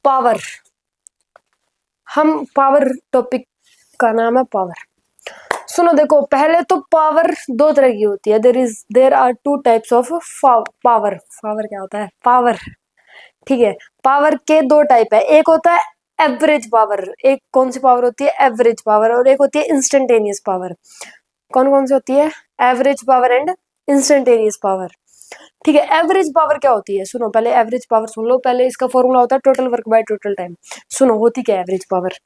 Power, हम power topic का नाम है पावर। सुनो देखो, पहले तो पावर दो तरह की होती है। There are two types of power. Power क्या होता है? पावर, ठीक है। पावर के दो टाइप है, एक होता है एवरेज पावर। एक कौन सी पावर होती है? Average power. और एक होती है इंस्टेंटेनियस पावर। कौन कौन सी होती है? Average power and instantaneous power, ठीक है। एवरेज पावर क्या होती है? सुनो पहले एवरेज पावर सुन लो। पहले इसका फॉर्मूला होता है total work by total time. सुनो होती क्या एवरेज पावर।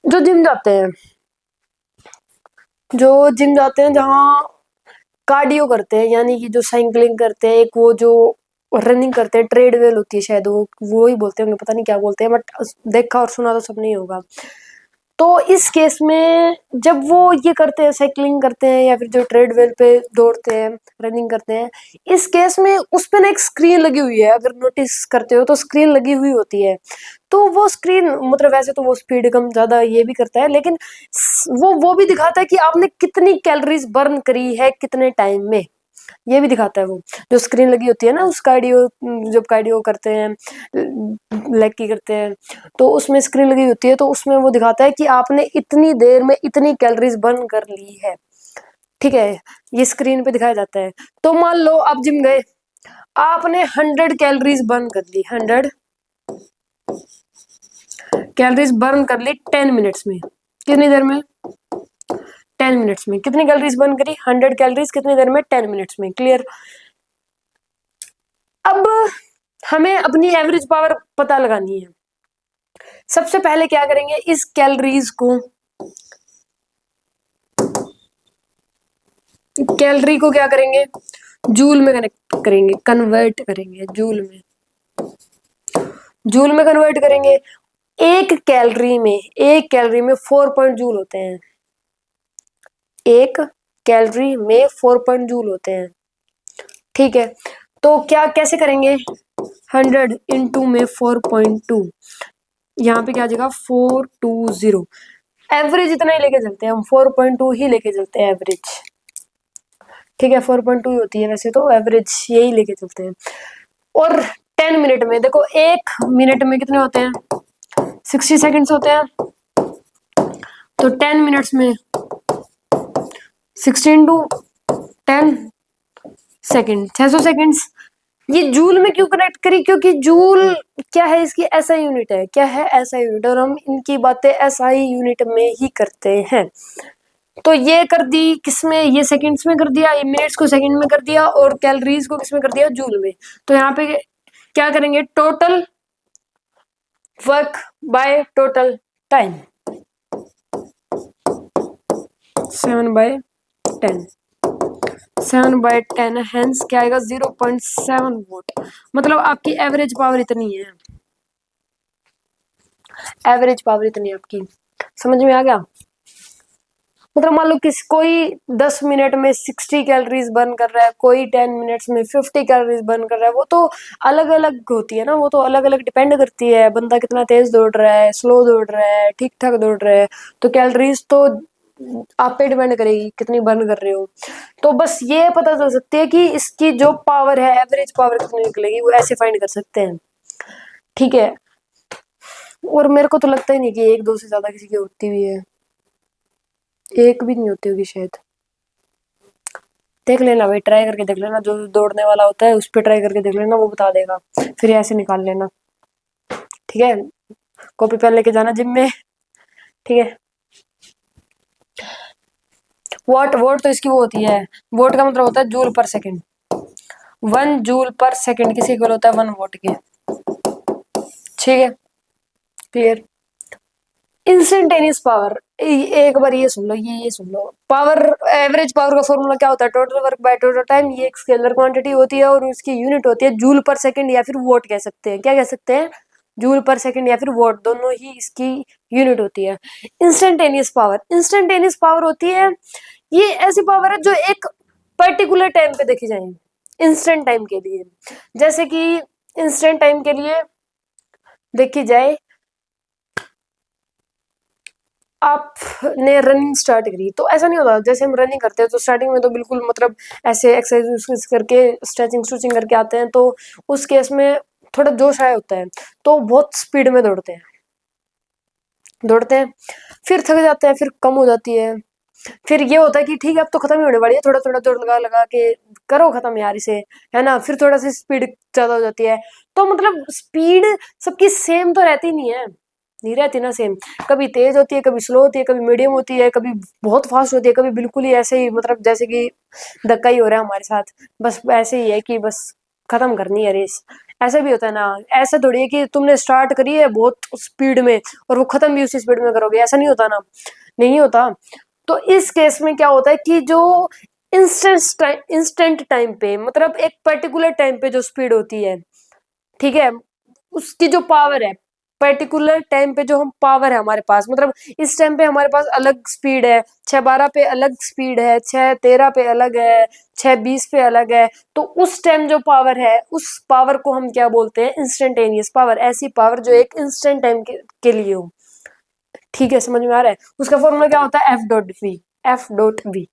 जो जिम जाते हैं, जहाँ कार्डियो करते हैं, यानी कि जो साइकिलिंग करते हैं, एक वो जो रनिंग करते हैं, ट्रेडमिल होती है शायद, वो ही बोलते होंगे, पता नहीं क्या बोलते हैं, बट देखा और सुना तो सब नहीं होगा। तो इस केस में जब वो ये करते हैं, साइकिलिंग करते हैं या फिर जो ट्रेडमिल पे दौड़ते हैं, रनिंग करते हैं, इस केस में उस पे ना एक स्क्रीन लगी हुई है। अगर नोटिस करते हो तो स्क्रीन लगी हुई होती है। तो वो स्क्रीन मतलब वैसे तो वो स्पीड कम ज्यादा ये भी करता है, लेकिन वो भी दिखाता है कि आपने कितनी कैलोरीज बर्न करी है कितने टाइम में, ये भी दिखाता है। वो जो स्क्रीन लगी होती है ना, उस कार्डियो, जब कार्डियो करते हैं, लेग की करते हैं, तो उसमें स्क्रीन लगी होती है, तो उसमें वो दिखाता है कि आपने इतनी देर में इतनी कैलोरीज बर्न कर ली है, ठीक है। ये स्क्रीन पे दिखाया जाता है। तो मान लो आप जिम गए, आपने 100 कैलोरीज बर्न कर ली, 100 कैलोरीज बर्न कर ली 10 मिनट्स में। कितनी देर में? 10 मिनट्स में। कितनी कैलोरीज बर्न करी? 100 कैलोरीज कितनी देर में? 10 मिनट्स में। क्लियर? अब हमें अपनी एवरेज पावर पता लगानी है। सबसे पहले क्या करेंगे, इस कैलोरीज को, कैलोरी को क्या करेंगे, जूल में कनेक्ट करेंगे, कन्वर्ट करेंगे जूल में, जूल में कन्वर्ट करेंगे। एक कैलोरी में 4 पॉइंट जूल होते हैं। एक कैलोरी में 4 पॉइंट जूल होते हैं, ठीक है। तो क्या कैसे करेंगे, 100 इंटू में 4.2, यहाँ पे क्या आ जाएगा 420। एवरेज इतना ही लेके चलते हैं हम, 4.2 ही लेके चलते हैं एवरेज, ठीक है। 4.2 ही होती है वैसे तो, एवरेज यही लेके चलते हैं। और 10 मिनट में देखो, एक मिनट में कितने होते हैं? 60 सेकंड्स होते हैं। तो 10 मिनट्स में 60 इंटू 10 सेकेंड, 600 सेकेंड्स। ये जूल में क्यों कनेक्ट करी? क्योंकि जूल क्या है, इसकी एसआई यूनिट है। क्या है? SI unit. और हम इनकी बातें एसआई यूनिट में ही करते हैं। तो ये कर दी किसमें? ये सेकंड्स में कर दिया, ये मिनट्स को सेकंड में कर दिया, और कैलोरीज को किसमें कर दिया? जूल में। तो यहाँ पे क्या करेंगे, total work by total time, 7/10, 7/10, hence क्या आएगा 0.7 वोट। मतलब आपकी एवरेज पावर इतनी है, एवरेज पावर इतनी है आपकी। समझ में आ गया? मतलब मान लो कोई 10 मिनट में 60 कैलोरीज बर्न कर रहा है, कोई 10 मिनट्स में 50 कैलोरीज बर्न कर रहा है। वो तो अलग अलग होती है ना, वो तो अलग अलग डिपेंड करती है, बंदा कितना तेज दौड़ रहा है, स्लो दौड़ रहा है, ठीक ठाक दौड़ रहा है। तो कैलोरीज तो आप पे डिपेंड करेगी कितनी बर्न कर रहे हो। तो बस ये पता चल सकती है कि इसकी जो पावर है, एवरेज पावर कितनी निकलेगी, वो ऐसे फाइंड कर सकते हैं, ठीक है। और मेरे को तो लगता ही नहीं कि 1-2 से ज्यादा किसी की होती हुई है, एक भी नहीं होती होगी शायद। देख लेना भाई, ट्राई करके देख लेना, जो दौड़ने वाला होता है उस पर ट्राई करके देख लेना, वो बता देगा, फिर ऐसे निकाल लेना, ठीक है। कॉपी पेन लेके जाना जिम में, ठीक है। वोट तो इसकी वो होती है, वोट का मतलब होता है जूल पर सेकंड। 1 जूल पर सेकंड किसी इक्वल होता है 1 वोट के, ठीक है। क्लियर? इंस्टेंटेनियस पावर, एक बार ये सुन लो, ये सुन लो। पावर, एवरेज पावर का फॉर्मूला क्या होता है? Total work by total time. ये एक स्केलर क्वांटिटी होती है और उसकी यूनिट होती है जूल पर सेकंड, या फिर वोट कह सकते हैं। क्या कह सकते हैं? जूल पर सेकंड या फिर वोट, दोनों ही इसकी यूनिट होती है। इंस्टेंटेनियस पावर, इंस्टेंटेनियस पावर होती है, ये ऐसी पावर है जो एक पर्टिकुलर टाइम पे देखी जाए, इंस्टेंट टाइम के लिए। जैसे कि इंस्टेंट टाइम के लिए देखी जाए, आपने रनिंग स्टार्ट करी, तो ऐसा नहीं होता जैसे हम रनिंग करते हैं तो स्टार्टिंग में तो बिल्कुल मतलब ऐसे एक्सरसाइज करके स्ट्रेचिंग करके आते हैं, तो उस केस में थोड़ा जोश आया होता है तो बहुत स्पीड में दौड़ते हैं, फिर थक जाते हैं, फिर कम हो जाती है, फिर ये होता है कि ठीक है अब तो खत्म ही होने वाली है, थोड़ा थोड़ा जोर लगा लगा के करो खत्म यार इसे, है ना, फिर थोड़ा सी स्पीड ज्यादा हो जाती है। तो मतलब स्पीड सबकी सेम तो रहती नहीं है, नहीं रहती ना सेम, कभी तेज होती है, कभी स्लो होती है, कभी मीडियम होती है, कभी बहुत फास्ट होती है, कभी बिल्कुल ही ऐसे ही मतलब जैसे कि धक्का ही हो रहा है हमारे साथ, बस ऐसे ही है कि बस खत्म करनी है रेस। ऐसा भी होता है ना, ऐसा थोड़ी है कि तुमने स्टार्ट करी है बहुत स्पीड में और वो खत्म भी उसी स्पीड में करोगे, ऐसा नहीं होता ना, नहीं होता। तो इस केस में क्या होता है कि जो इंस्टेंट टाइम पे मतलब एक पर्टिकुलर टाइम पे जो स्पीड होती है, ठीक है, उसकी जो पावर है, पर्टिकुलर टाइम पे जो हम पावर है हमारे पास, मतलब इस टाइम पे हमारे पास अलग स्पीड है, 6:12 पे अलग स्पीड है, 6:13 पे अलग है, 6:20 पे अलग है, तो उस टाइम जो पावर है उस पावर को हम क्या बोलते हैं, इंस्टेंटेनियस पावर, ऐसी पावर जो एक इंस्टेंट टाइम के लिए हो। ठीक है, समझ में आ रहा है? उसका फॉर्मूला क्या होता है, F.V।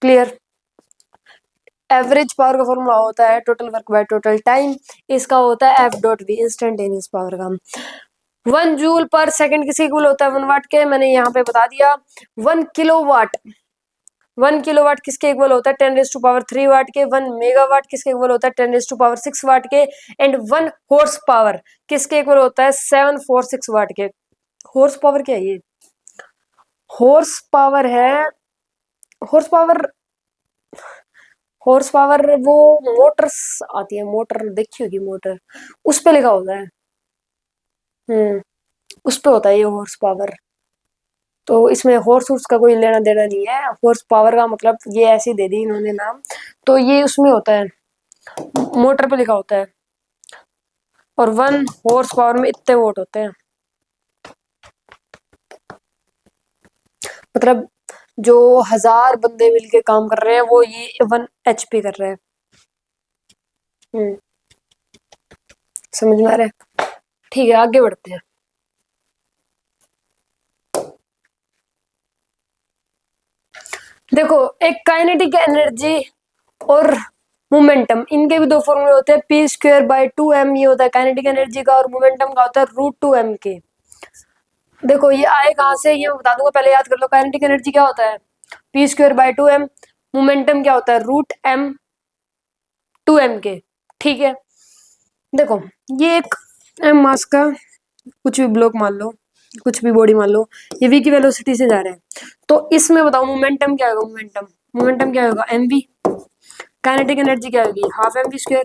क्लियर? एवरेज पावर का फॉर्मूला होता है total work by total time, इसका होता है F.V, इंस्टेंटेनियस पावर का। 1 जूल पर सेकंड किसके इक्वल होता है, 1 वाट के, मैंने यहाँ पे बता दिया। 1 किलोवाट, 1 किलोवाट किसके इक्वल होता है, 10⁻³ वाट के। 1 मेगावाट किसके इक्वल होता है, 10⁻6 वाट के। एंड 1 हॉर्स पावर किसके इक्वल होता है, 746 वाट के। हॉर्स पावर क्या है ये, हॉर्स पावर है, हॉर्स पावर, हॉर्स पावर वो मोटर्स आती है, मोटर देखी होगी, मोटर उस पे लिखा होता है, उस पे होता है ये हॉर्स पावर। तो इसमें हॉर्स उर्स का कोई लेना देना नहीं है, हॉर्स पावर का मतलब ये ऐसे ही दे दी इन्होंने नाम, तो ये उसमें होता है, मोटर पे लिखा होता है। और 1 हॉर्स पावर में इतने वोट होते हैं, मतलब जो 1000 बंदे मिलके काम कर रहे हैं वो ये 1 HP कर रहे हैं। समझ में आ रहा है? ठीक है, आगे बढ़ते हैं। देखो, एक काइनेटिक एनर्जी और मोमेंटम, इनके भी दो फॉर्मूले होते हैं, P²/2m ये होता है काइनेटिक एनर्जी का, और मोमेंटम का होता है √2m के। देखो ये आए कहां से, ये मैं बता दूंगा, पहले याद कर लो। काइनेटिक एनर्जी क्या होता है, P²/2m, मोमेंटम क्या होता है, √m/2m के। ठीक है, देखो ये एक m मास का कुछ भी ब्लॉक मान लो, कुछ भी बॉडी मान लो, ये v की वेलोसिटी से जा रहे हैं, तो इसमें बताओ मोमेंटम क्या होगा, मोमेंटम क्या होगा, mv। काइनेटिक एनर्जी क्या होगी, ½ mv²,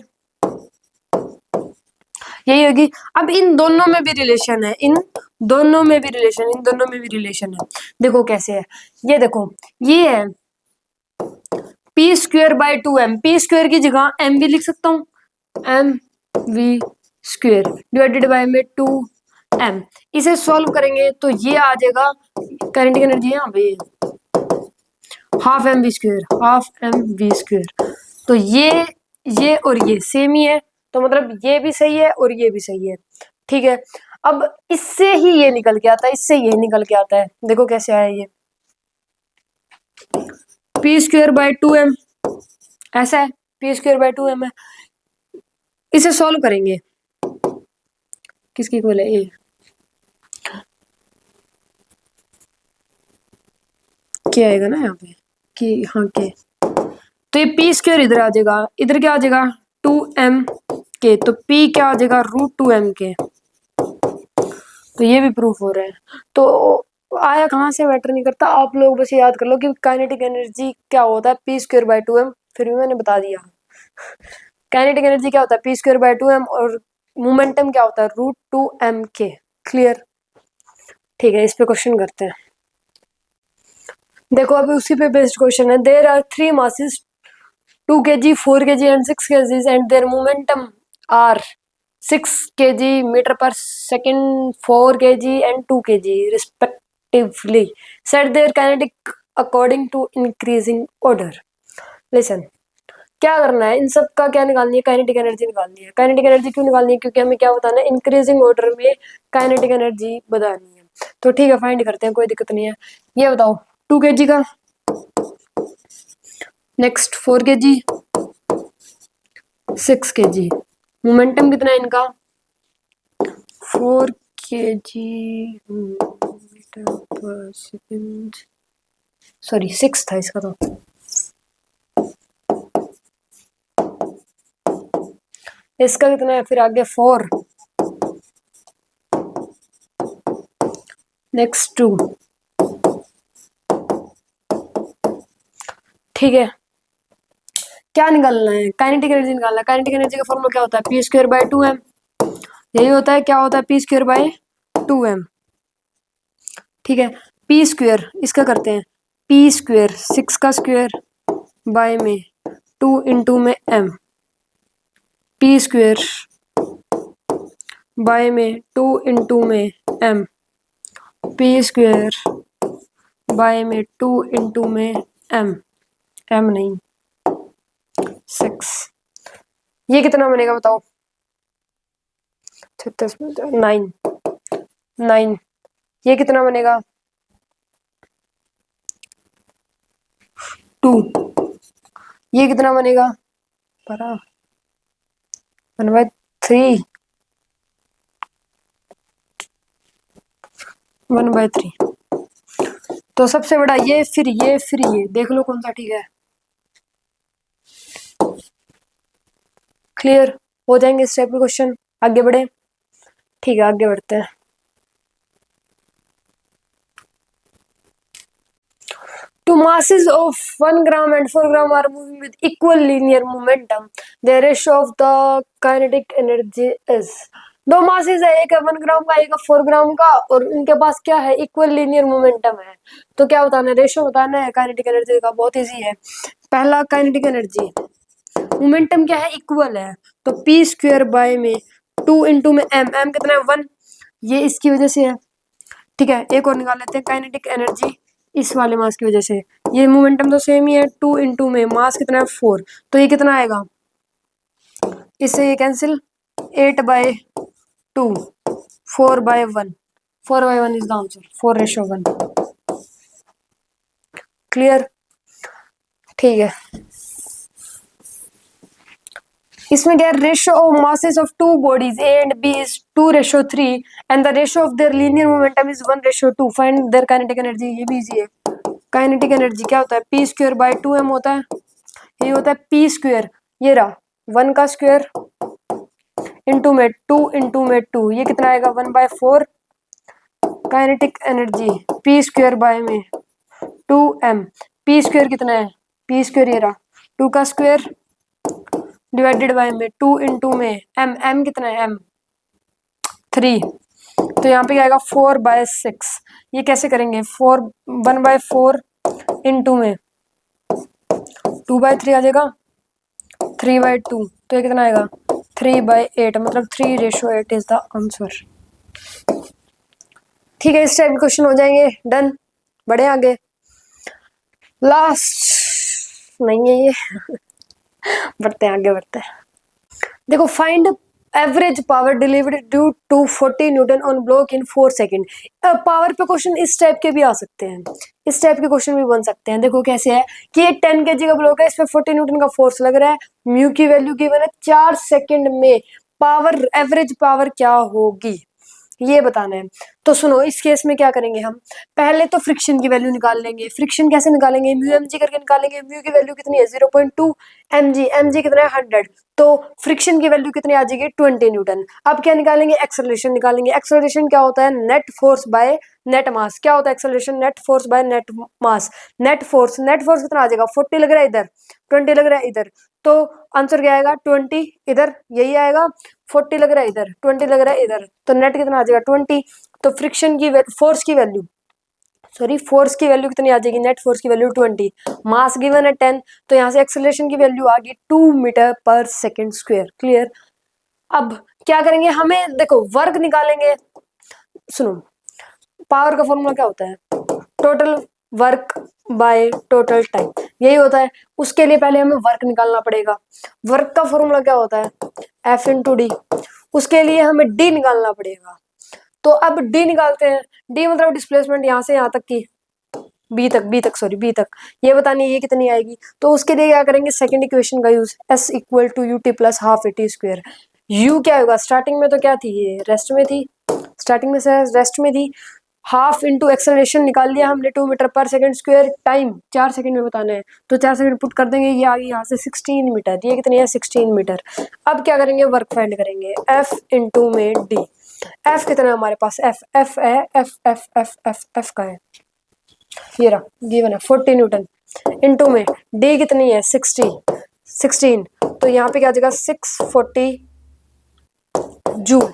यही होगी। अब इन दोनों में भी रिलेशन है, इन दोनों में भी रिलेशन है। देखो कैसे है, ये देखो, ये है P²/2m, P² की जगह mv लिख सकता हूँ, mv² डिवाइडेड बाय में 2m। इसे सॉल्व करेंगे तो ये आ जाएगा, काइनेटिक एनर्जी है यहाँ पे ½ mv²। तो ये और ये सेम ही है, तो मतलब ये भी सही है और ये भी सही है। ठीक है, अब इससे ही ये निकल के आता है, इससे ये निकल के आता है, देखो कैसे आया ये, P²/2m ऐसा है, P²/2m है। इसे सॉल्व करेंगे, किसकी इक्वल है, ये क्या आएगा ना यहाँ पे, कि हाँ के, तो ये P² इधर आ जाएगा, इधर क्या आ जाएगा 2m के, तो P क्या आ जाएगा √2m के। तो ये भी प्रूफ हो रहा है। तो आया कहाँ से मैटर नहीं करता, आप लोग बस याद कर लो कि काइनेटिक एनर्जी क्या होता है, P²/2m, फिर भी मैंने बता दिया। काइनेटिक एनर्जी क्या होता है, P²/2m, और मोमेंटम क्या होता है, √2m के। क्लियर? ठीक है, इस पे क्वेश्चन करते हैं। देखो अभी उसी पे बेस्ड क्वेश्चन है। There are 3 masses 2 kg, 4 kg and 6 kg and their momentum are 6 kg meter per second, 4 kg and 2 kg respectively. Set their kinetic according to increasing order. Listen, क्या करना है, इन सब का क्या निकालनी है, काइनेटिक एनर्जी निकालनी है। काइनेटिक एनर्जी क्यों निकालनी है, क्योंकि हमें क्या बताना है, इंक्रीजिंग ऑर्डर में काइनेटिक एनर्जी बतानी है। तो ठीक है, फाइंड करते हैं, कोई दिक्कत नहीं है। ये बताओ 2 kg का, नेक्स्ट 4 kg, 6 kg, मोमेंटम कितना है इनका 4 kg पर सेकंड, सॉरी 6 था इसका तो। इसका कितना है फिर आगे 4, नेक्स्ट 2। ठीक है, क्या निकालना है, काइनेटिक एनर्जी निकालना है। काइनेटिक एनर्जी का फॉर्मूला क्या होता है p²/2m, यही होता है। क्या होता है p²/2m। ठीक है, p² इसका करते हैं p², 6 का स्क्वायर बाय में 2 इंटू में m, p² बाय में 2 इंटू में m, p² बाय में 2 इंटू में m, m नहीं 6। ये कितना बनेगा बताओ, 36 9। ये कितना बनेगा 2। ये कितना बनेगा परा 1/3, 1/3। तो सबसे बड़ा ये, फिर ये, फिर ये, देख लो कौन सा ठीक है। क्लियर हो जाएंगे इस टाइप के क्वेश्चन। आगे बढ़े, ठीक है आगे बढ़ते हैं। Two masses of 1 gram and 4 gram are moving with equal linear momentum. The ratio of the kinetic energy is। दो मासेस है, एक है 1 ग्राम का, एक है 4 ग्राम का, और उनके पास क्या है इक्वल लीनियर मोमेंटम है। तो क्या बताना है, रेशियो बताना है काइनेटिक एनर्जी का। बहुत इजी है। पहला काइनेटिक एनर्जी, मोमेंटम क्या है इक्वल है, तो p² बाय में 2 इंटू में m कितना है 1, ये इसकी वजह से है। ठीक है, एक और निकाल लेते हैं काइनेटिक एनर्जी इस वाले मास की वजह से। ये मोमेंटम तो सेम ही है, 2 इंटू में मास कितना है 4, तो ये कितना आएगा, इससे ये cancel, 8/2, 4/1, 4/1 is the answer, 4:1। Clear, ठीक है। इसमें क्या, ratio of masses of two bodies A and B is 2:3 and the ratio of their linear momentum is 1:2। Find their kinetic energy. ये भी इजी है। काइनेटिक एनर्जी क्या होता है, p²/2m होता है। ये होता है p², ये रहा 1 का स्क्वायर इंटू में 2 इंटू में 2, ये कितना आएगा 1/4। काइनेटिक एनर्जी p² बाय में 2m, p² कितना है, p² ये रहा 2 का स्क्वायर डिवाइडेड बाय में 2 इंटू में m कितना है m 3, तो यहाँ पे आएगा 4/6। ये कैसे करेंगे, 1/4 इंटू में 2/3 आ जाएगा 3/2, तो ये कितना आएगा 3/8, मतलब 3:8 इज द आंसर। ठीक है, इस टाइप के क्वेश्चन हो जाएंगे। डन, बढ़े आगे। लास्ट नहीं है ये बढ़ते हैं आगे, बढ़ते हैं। देखो, find average power delivered due to 40 newton on block in 4 second. Power पे क्वेश्चन इस टाइप के भी आ सकते हैं, इस टाइप के क्वेश्चन भी बन सकते हैं। देखो कैसे है कि ये 10 kg का ब्लॉक है, इस पे 40 न्यूटन का फोर्स लग रहा है, म्यू की वैल्यू गिवन है, 4 सेकेंड में पावर, एवरेज पावर क्या होगी ये बताना है। तो सुनो, इस केस में क्या करेंगे हम, पहले तो फ्रिक्शन की वैल्यू निकाल लेंगे। फ्रिक्शन कैसे निकालेंगे, म्यू mg करके निकालेंगे। म्यू की वैल्यू कितनी है 0.2 mg, mg कितना है 100, तो फ्रिक्शन की वैल्यू कितनी आ जाएगी 20 न्यूटन। अब क्या निकालेंगे, एक्सेलरेशन निकालेंगे। एक्सेलरेशन क्या होता है, नेट फोर्स बाय नेट मास। क्या होता है acceleration, net force by net mass. Net force कितना आ जाएगा, 40 लग रहा है इधर, 20 लग रहा है इधर, तो आंसर क्या आएगा 20 इधर, यही आएगा। 40 लग रहा है इधर, 20 लग रहा है इधर, तो नेट कितना आ जाएगा 20। तो फ्रिक्शन की फोर्स की वैल्यू, सॉरी फोर्स की वैल्यू कितनी आ जाएगी, नेट फोर्स की वैल्यू 20, मास गिवन है 10, तो यहाँ से एक्सेलरेशन की वैल्यू आ गई 2 मीटर पर सेकेंड स्क्वायर। क्लियर। अब क्या करेंगे, हमें देखो वर्क निकालेंगे। सुनो, पावर का फॉर्मूला क्या होता है, total work by total time, यही होता है। उसके लिए पहले हमें वर्क निकालना पड़ेगा। वर्क का फॉर्मूला क्या होता है, F इंटू डी। उसके लिए हमें डी निकालना पड़ेगा। तो अब डी निकालते हैं। डी मतलब डिस्प्लेसमेंट, यहाँ से यहाँ तक की, बी तक ये बतानी है ये कितनी आएगी। तो उसके लिए क्या करेंगे, सेकंड इक्वेशन का use, S = UT + ½ AT²। You क्या होगा, स्टार्टिंग में तो क्या थी, ये रेस्ट में थी, स्टार्टिंग में से रेस्ट में थी, हाफ इंटू एक्सेलरेशन निकाल लिया हमने 2 मीटर पर सेकंड स्क्वायर, टाइम 4 सेकंड में बताना है तो 4 सेकंड पुट कर देंगे, ये आ गई यहाँ से 16 मीटर, ये कितनी है 16 मीटर। अब क्या करेंगे, वर्क फाइंड करेंगे, एफ इंटू में डी, एफ कितना है हमारे पास, एफ एफ है, F F F F F का है, ये रहा गिवन है 40 न्यूटन, इंटू में डी कितनी है 16, तो यहाँ पे क्या आ जाएगा 640 जूल।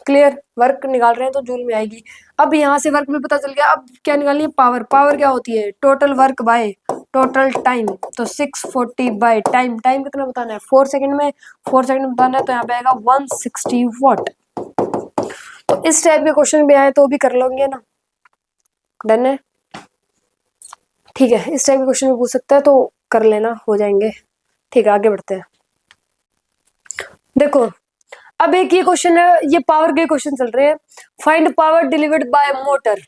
क्लियर, वर्क निकाल रहे हैं तो जूल में आएगी। अब यहाँ से वर्क में पता चल गया, अब क्या निकालनी है, पावर, पावर क्या होती है total work by total time, तो 640 बाय टाइम, टाइम कितना बताना है 4 सेकंड में, 4 सेकंड में बताना है तो यहाँ पे आएगा 160 वाट। तो इस टाइप के क्वेश्चन भी आए तो भी कर लोगे ना, डन है, ठीक है, इस टाइप के क्वेश्चन भी पूछ सकता है तो कर लेना, हो जाएंगे। ठीक है, आगे बढ़ते हैं। देखो अब एक ये क्वेश्चन है, ये पावर के क्वेश्चन चल रहे हैं, find power delivered by motor.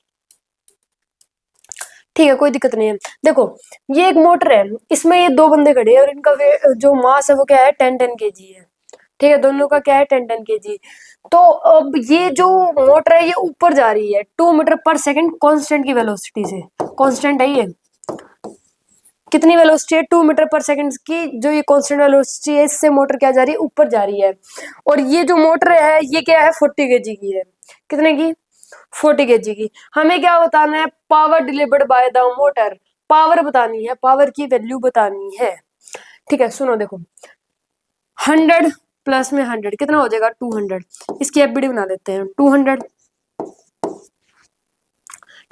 ठीक है, कोई दिक्कत नहीं है। देखो ये एक मोटर है, इसमें ये दो बंदे खड़े हैं और इनका जो मास है वो क्या है 10-10 kg है। ठीक है, दोनों का क्या है 10-10 kg। तो अब ये जो मोटर है ये ऊपर जा रही है 2 मीटर पर सेकंड कांस्टेंट की वेलोसिटी से, कांस्टेंट है ये, कितनी वेलोसिटी है 2 मीटर पर सेकंड की, जो ये कांस्टेंट वेलोसिटी है इससे मोटर क्या जा रही है ऊपर जा रही है। और ये जो मोटर है ये क्या है 40 kg की है, कितने की 40 kg की। हमें क्या बताना है, power delivered by the motor, power बतानी है, पावर की वैल्यू बतानी है। ठीक है, सुनो देखो 100 प्लस में 100 कितना हो जाएगा 200, इसकी एफबीडी बना लेते हैं 200।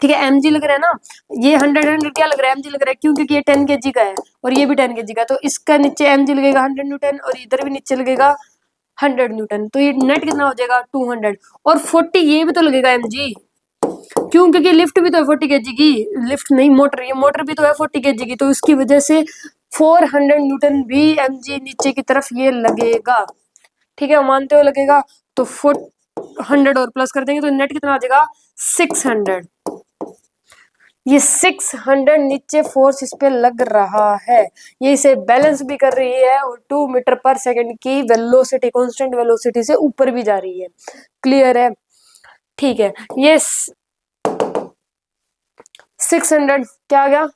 ठीक है, mg लग रहा है ना, ये 100 क्या लग रहा है mg लग रहा है, क्यों, क्योंकि ये 10 kg का है और ये भी 10 kg का, तो इसका नीचे mg लगेगा 100 न्यूटन और इधर भी नीचे लगेगा 100 न्यूटन, तो ये नेट कितना हो जाएगा 200 और 40 ये भी तो लगेगा mg, क्यों, क्योंकि लिफ्ट भी तो है 40 kg की, लिफ्ट नहीं मोटर, ये मोटर भी तो है 40 kg की, तो इसकी वजह से 400 न्यूटन भी mg नीचे की तरफ ये लगेगा। ठीक है, मानते हो लगेगा, तो 100 और प्लस कर देंगे तो नेट कितना आ जाएगा 600। ये 600 नीचे फोर्स इस पे लग रहा है, ये इसे बैलेंस भी कर रही है और 2 मीटर पर सेकंड की वेलोसिटी, कांस्टेंट वेलोसिटी से ऊपर भी जा रही है। क्लियर है, ठीक है, ये 600 क्या आ गया,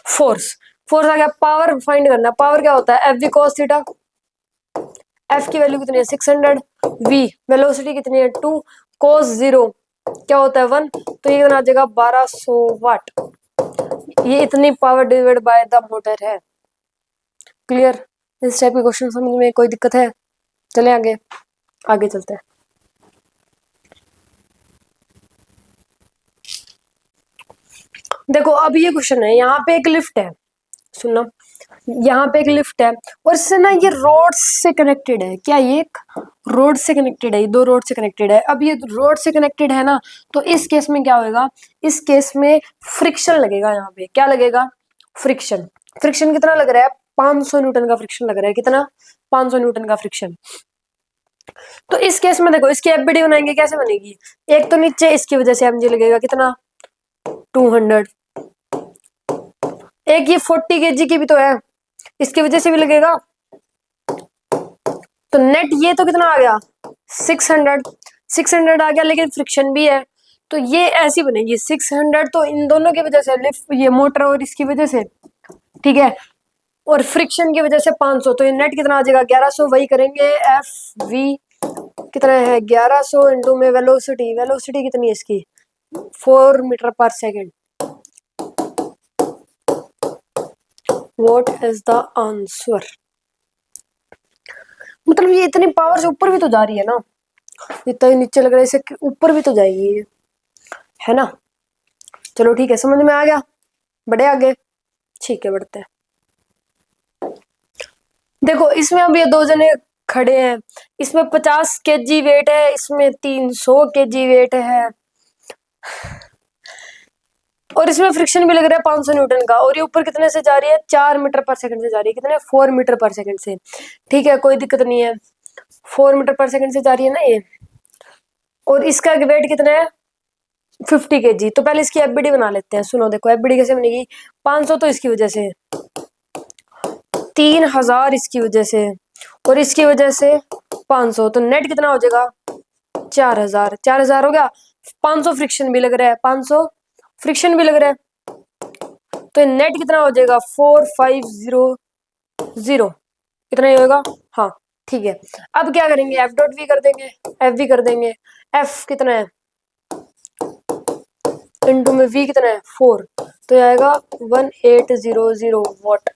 फोर्स, फोर्स आ गया। पावर फाइंड करना, पावर क्या होता है F v cos theta, F की वैल्यू कितनी है 600, वी वेलोसिटी कितनी है 2, कॉस 0 क्या होता है 1, तो ये आ जाएगा 1200 वाट। ये इतनी power delivered by the motor है। क्लियर, इस टाइप के क्वेश्चन समझ में कोई दिक्कत है, चले आगे, आगे चलते हैं। देखो अब ये क्वेश्चन है, यहाँ पे एक लिफ्ट है, सुनना, यहाँ पे एक लिफ्ट है और इससे ना ये रोड से कनेक्टेड है, क्या ये एक रोड से कनेक्टेड है, ये दो रोड से कनेक्टेड है। अब ये रोड से कनेक्टेड है ना, तो इस केस में क्या होगा, इस केस में फ्रिक्शन लगेगा, यहाँ पे क्या लगेगा फ्रिक्शन, फ्रिक्शन कितना लग रहा है 500 न्यूटन का फ्रिक्शन लग रहा है, कितना 500 न्यूटन का फ्रिक्शन। तो इस केस में देखो इसकी एफबीडी बनाएंगे, कैसे बनेगी, एक तो नीचे इसकी वजह से एमजी लगेगा कितना 200, एक ये 40 kg की भी तो है, इसकी वजह से भी लगेगा, तो नेट ये तो कितना आ गया 600 आ गया, लेकिन फ्रिक्शन भी है, तो ये ऐसी बनेगी 600, तो इन दोनों की वजह से लिफ्ट, ये मोटर और इसकी वजह से, ठीक है, और फ्रिक्शन की वजह से 500, तो ये नेट कितना आ जाएगा 1100। वही करेंगे एफ वी कितना है 1100 इंटू में वेलोसिटी, वेलोसिटी कितनी है इसकी 4 मीटर पर second. What is the answer, मतलब ये इतनी पावर से ऊपर भी तो जा रही है ना, इतना नीचे लग रहा है, इसे ऊपर भी तो जाएगी, है ना। चलो ठीक है, समझ में आ गया, बढ़े आगे, ठीक है बढ़ते हैं। देखो इसमें अब ये दो जने खड़े हैं, इसमें 50 kg वेट है, इसमें 300 kg वेट है, और इसमें फ्रिक्शन भी लग रहा है 500 न्यूटन का, और ये ऊपर कितने से जा रही है 4 मीटर पर सेकंड से जा रही है, कितने 4 मीटर पर सेकंड से। ठीक है, कोई दिक्कत नहीं है, 4 मीटर पर सेकंड से जा रही है ना ये, और इसका वेट कितना है 50 kg। तो पहले इसकी एफबीडी बना लेते हैं, सुनो देखो एफबीडी कैसे बनेगी, 500 तो इसकी वजह से, 3000 इसकी वजह से, और इसकी वजह से 500, तो नेट कितना हो जाएगा 4000। 4000 हो गया। 500 फ्रिक्शन भी लग रहा है, 500 फ्रिक्शन भी लग रहा है, तो नेट कितना हो जाएगा 4500। कितना ही होगा। हाँ ठीक है। अब क्या करेंगे, एफ डॉट वी कर देंगे, एफ वी कर देंगे। एफ कितना है इनटू में वी कितना है 4, तो ये आएगा 1800 वॉट।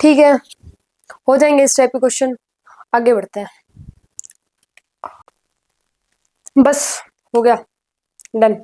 ठीक है, हो जाएंगे इस टाइप के क्वेश्चन। आगे बढ़ते हैं, बस हो गया, डन।